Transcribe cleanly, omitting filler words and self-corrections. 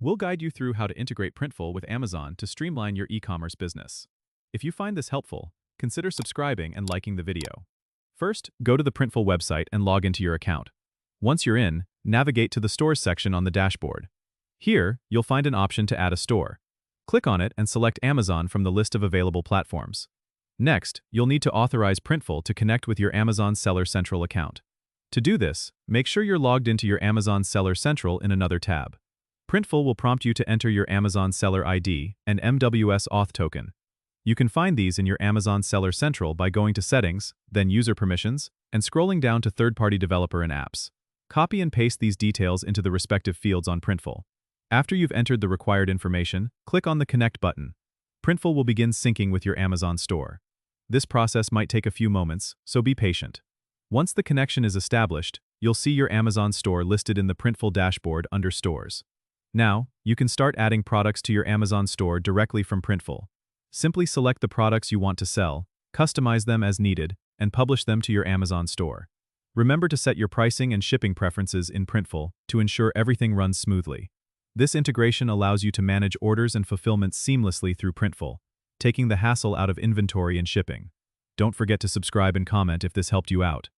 We'll guide you through how to integrate Printful with Amazon to streamline your e-commerce business. If you find this helpful, consider subscribing and liking the video. First, go to the Printful website and log into your account. Once you're in, navigate to the Stores section on the dashboard. Here, you'll find an option to add a store. Click on it and select Amazon from the list of available platforms. Next, you'll need to authorize Printful to connect with your Amazon Seller Central account. To do this, make sure you're logged into your Amazon Seller Central in another tab. Printful will prompt you to enter your Amazon Seller ID and MWS Auth token. You can find these in your Amazon Seller Central by going to Settings, then User Permissions, and scrolling down to Third-Party Developer and Apps. Copy and paste these details into the respective fields on Printful. After you've entered the required information, click on the Connect button. Printful will begin syncing with your Amazon store. This process might take a few moments, so be patient. Once the connection is established, you'll see your Amazon store listed in the Printful dashboard under Stores. Now, you can start adding products to your Amazon store directly from Printful. Simply select the products you want to sell, customize them as needed, and publish them to your Amazon store. Remember to set your pricing and shipping preferences in Printful to ensure everything runs smoothly. This integration allows you to manage orders and fulfillment seamlessly through Printful, taking the hassle out of inventory and shipping. Don't forget to subscribe and comment if this helped you out.